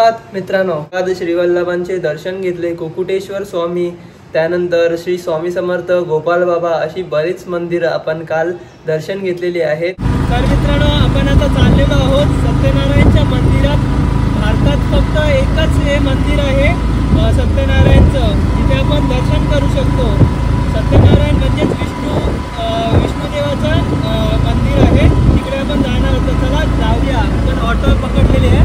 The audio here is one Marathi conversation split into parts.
सुप्रभात मित्रांनो, आज श्री वल्लभांचे दर्शन घेतले। कुकुटेश्वर स्वामी, त्यानंतर श्री स्वामी समर्थ, गोपाल बाबा अशी बरीच मंदिरं आपण काल दर्शन घेतलेली आहेत। तर मित्रांनो, आपण आता चाललेलो आहोत सत्यनारायणच्या मंदिरात। भारतात फक्त एकच हे मंदिर आहे सत्यनारायणचं, जिथे आपण दर्शन करू शकतो। सत्यनारायण म्हणजेच विष्णुदेवाचं मंदिर आहे, तिकडे आपण जाणार आहोत। चला जाऊया, आपण ऑटो पकडलेली आहे।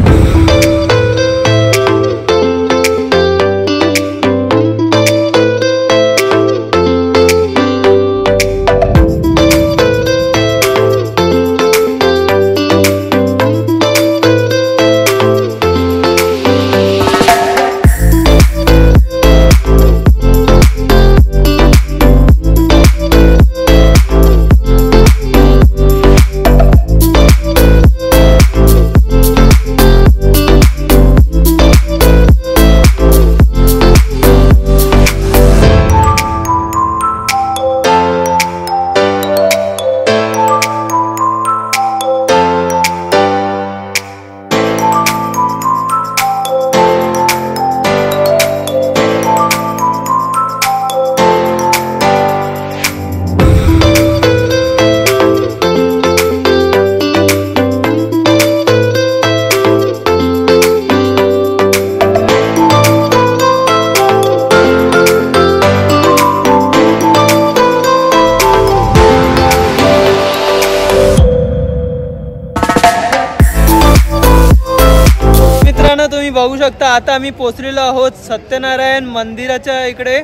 तुम्ही बघू शकता, आता आम्ही पोहोचलेलो आहोत सत्यनारायण मंदिराच्या इकडे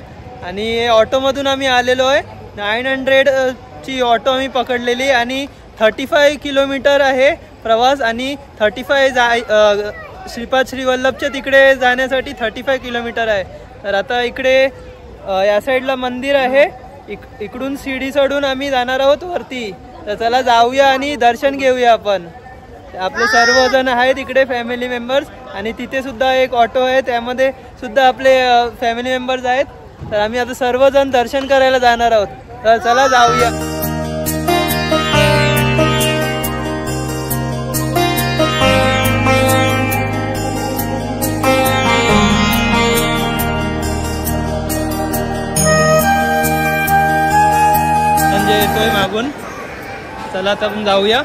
आणि ऑटोमधून आम्ही आलेलो आहे। 900 ची ऑटो आम्ही पकडलेली आणि 35 किलोमीटर आहे प्रवास आणि 35 श्रीपाद श्री वल्लभच्या तिकडे जाण्यासाठी 35 किलोमीटर आहे। तर आता इकडे या साईडला मंदिर आहे, इकडून सीडी चढून आम्ही जाणार आहोत वरती। तर चला जाऊया आणि दर्शन घेऊया आपण। आपले सर्वजण आहेत इकडे फॅमिली मेंबर्स आणि तिथे सुद्धा एक ऑटो आहे, त्यामध्ये सुद्धा आपले फॅमिली मेंबर्स आहेत। तर आम्ही आता सर्वजण दर्शन करायला जाणार आहोत। तर चला जाऊया। संजय येतोय मागून, चला आता आपण जाऊया।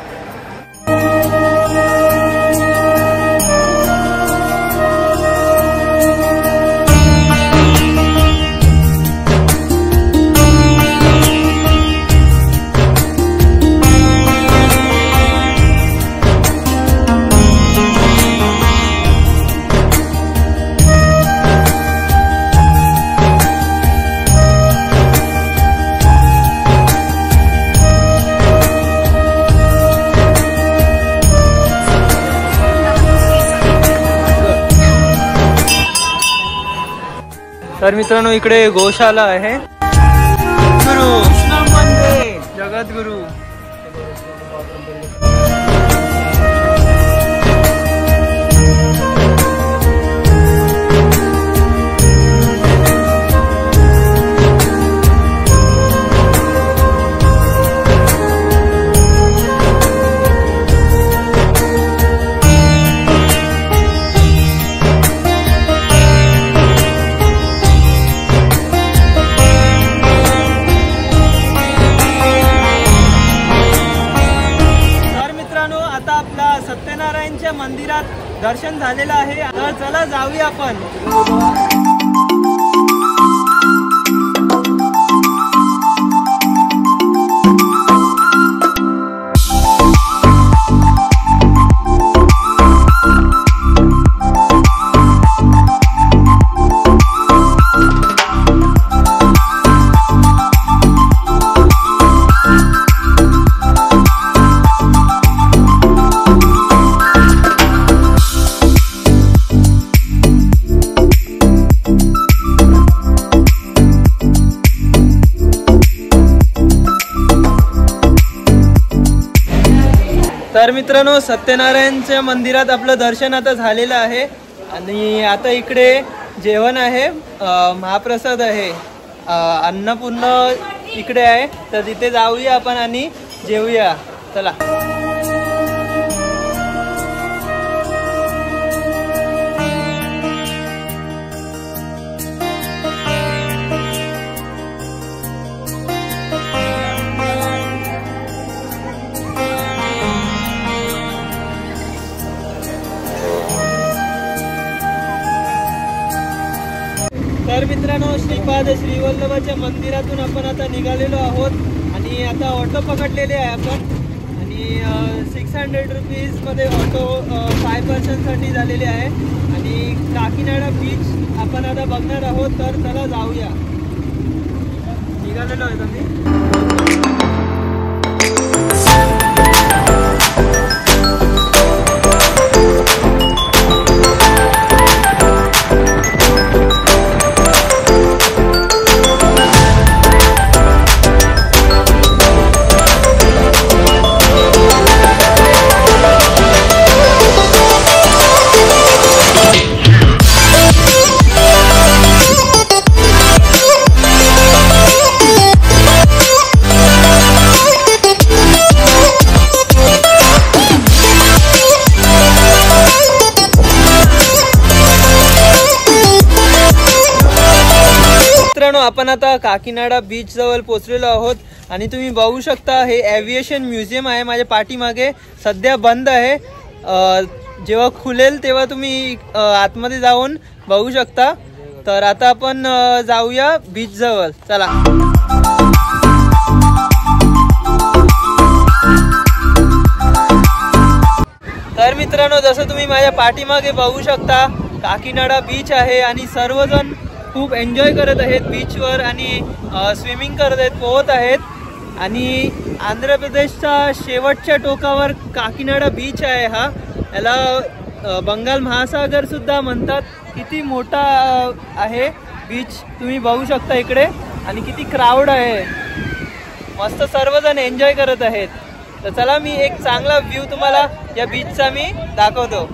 तर मित्रांनो, इकडे गोशाला आहे। गुरु जगद्गुरु सत्यनारायणच्या मंदिरात दर्शन झालेलं आहे। तर चला जाऊया आपण। तर मित्रांनो, सत्यनारायणच्या मंदिरात आपलं दर्शन आता झालेलं आहे आणि आता इकडे जेवण आहे, महाप्रसाद आहे, अन्नपूर्ण इकडे आहे। तर तिथे जाऊया आपण आणि जेवूया, चला। राधे श्रीवल्लभाच्या मंदिरातून आपण आता निघालेलो आहोत आणि आता ऑटो पकडलेले आहे आपण आणि 600 रुपीजमध्ये ऑटो 5 पर्सनसाठी झालेले आहे आणि काकीनाडा बीच आपण आता बघणार आहोत. तर चला जाऊया. निघालेलो आहे आम्ही. आपण आता काकीनाडा बीच जवळ पोहोचलेलो आहोत आणि तुम्ही बघू शकता हे एव्हिएशन म्युझियम आहे माझ्या पाठीमागे. सध्या बंद आहे. जेव्हा खुलेल तेव्हा तुम्ही आतमध्ये जाऊन बघू शकता. तर आता आपण जाऊया बीच जवळ. चला. तर मित्रांनो, जसं तुम्ही माझ्या पाठीमागे बघू शकता काकीनाडा बीच आहे आणि सर्वजण खूप एन्जॉय करत आहेत बीचवर आणि स्विमिंग करत आहेत, पोहत आहेत. आणि आंध्र प्रदेशच्या शेवटच्या टोकावर काकीनाडा बीच आहे हा. याला बंगाल महासागर सुद्धा म्हणतात. किती मोठा आहे बीच तुम्ही बघू शकता इकडे आणि किती क्राऊड आहे. मस्त सर्वजण एन्जॉय करत आहेत. तर चला मी एक चांगला व्ह्यू तुम्हाला या बीचचा मी दाखवतो.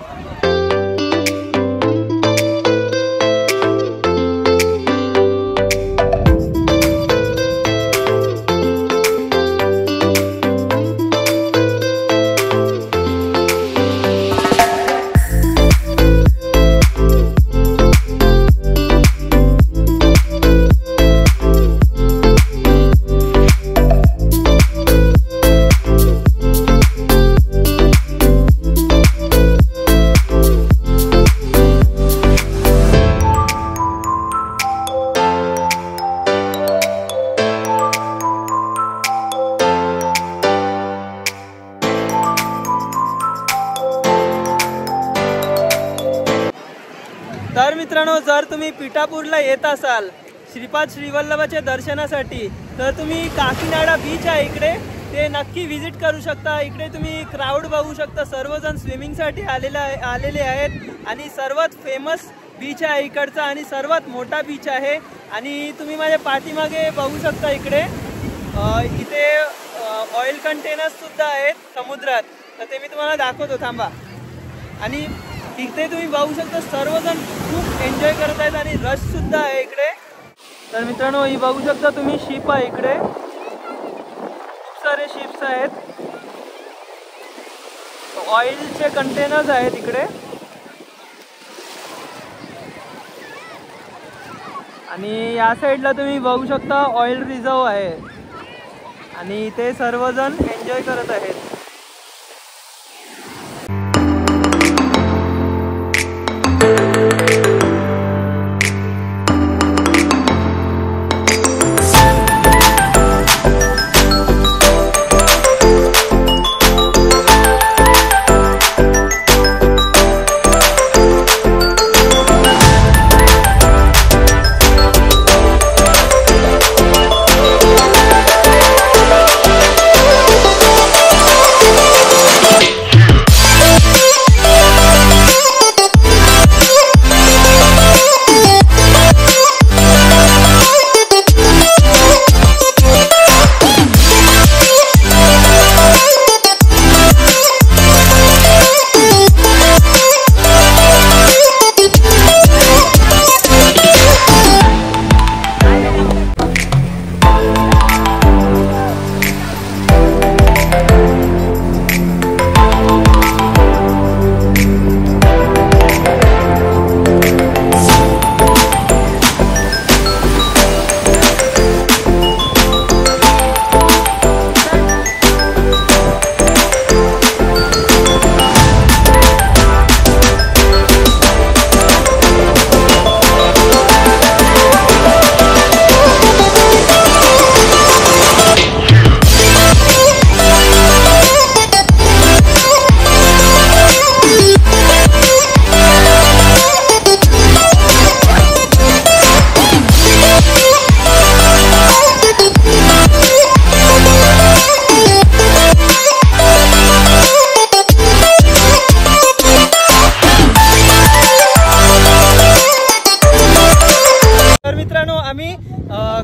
तर मित्रांनो, जर तुम्ही पिठापूरला येत असाल श्रीपाद श्रीवल्लभाच्या दर्शनासाठी तर तुम्ही काकीनाडा बीच आहे इकडे ते नक्की विजिट करू शकता. इकडे तुम्ही क्राऊड बघू शकता. सर्वजण स्विमिंगसाठी आलेले आहेत आणि सर्वात फेमस बीच आहे इकडचा आणि सर्वात मोठा बीच आहे. आणि तुम्ही माझ्या पाठीमागे बघू शकता इकडे इथे ऑइल कंटेनर्स सुद्धा आहेत समुद्रात. तर ते मी तुम्हाला दाखवतो, थांबा. आणि इथे तुम्ही बघू शकता सर्वजण खूप एन्जॉय करत आहेत आणि रश सुद्धा आहे इकडे. तर मित्रांनो, ही बघू शकता तुम्ही शिप आहे इकडे. खूप सारे शिप्स आहेत. ऑइलचे कंटेनर्स आहेत इकडे. आणि या साईडला तुम्ही बघू शकता ऑइल रिझर्व आहे आणि इथे सर्वजण एन्जॉय करत आहेत.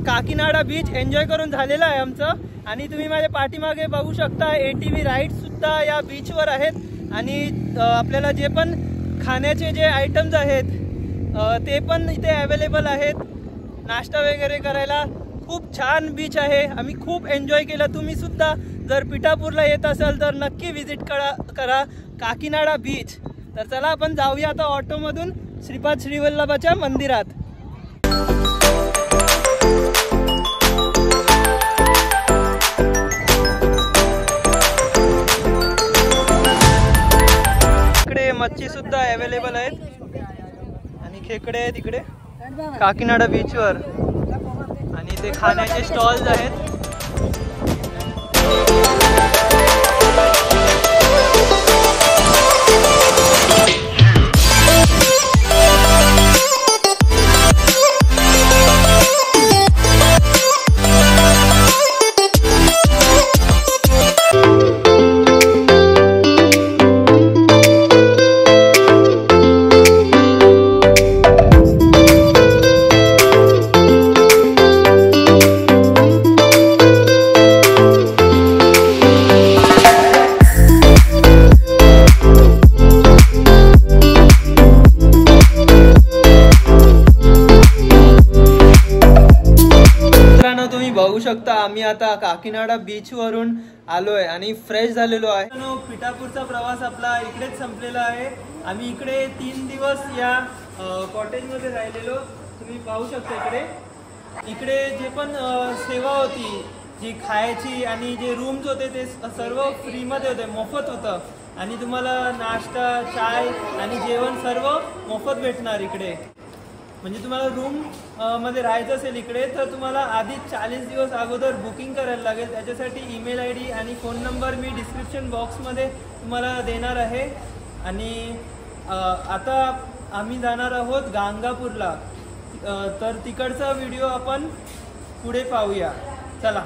काकीनाडा बीच एन्जॉय करून झालेलं आहे आमचं. आणि तुम्ही माझ्या पाठीमागे बघू शकता ATV राईड्स सुद्धा या बीचवर आहेत. आणि आपल्याला जे पण खाण्याचे जे आयटम्स आहेत ते पण इथे अवेलेबल आहेत. नाश्ता वगैरे करायला खूप छान बीच आहे. आम्ही खूप एन्जॉय केला. तुम्ही सुद्धा जर पिठापूरला येत असाल तर नक्की व्हिजिट करा काकीनाडा बीच. तर चला आपण जाऊया आता ऑटोमधून श्रीपाद श्रीवल्लभाच्या मंदिरात. इकडे मच्छी सुद्धा अवेलेबल आहेत आणि खेकडे आहेत इकडे काकीनाडा बीचवर. आणि ते खाण्याचे स्टॉल्स आहेत. बघू शकता आम्ही आता काकीनाडा बीच वरून आलोय आणि फ्रेश झालेलो आहे. पिठापूरचा प्रवास आपला इकडेच संपलेला आहे. आम्ही इकडे 3 दिवस या कॉटेज मध्ये राहिलेलो. तुम्ही पाहू शकता इकडे जे पण सेवा होती जी खायची आणि जे रूम्स होते ते सर्व फ्रीमध्ये होते, मोफत होतं. आणि तुम्हाला नाश्ता चाय आणि जेवण सर्व मोफत भेटणार इकडे. म्हणजे तुम्हाला रूम मध्ये राहायचं असेल इकडे तर तुम्हाला आधी 40 दिवस अगोदर बुकिंग करायला लागेल. त्याच्यासाठी ईमेल ID आणि फोन नंबर मी डिस्क्रिप्शन बॉक्समध्ये तुम्हाला देणार आहे. आणि आता आम्ही जाणार आहोत गाणगापूरला. तर तिकडचा व्हिडिओ आपण पुढे पाहूया. चला.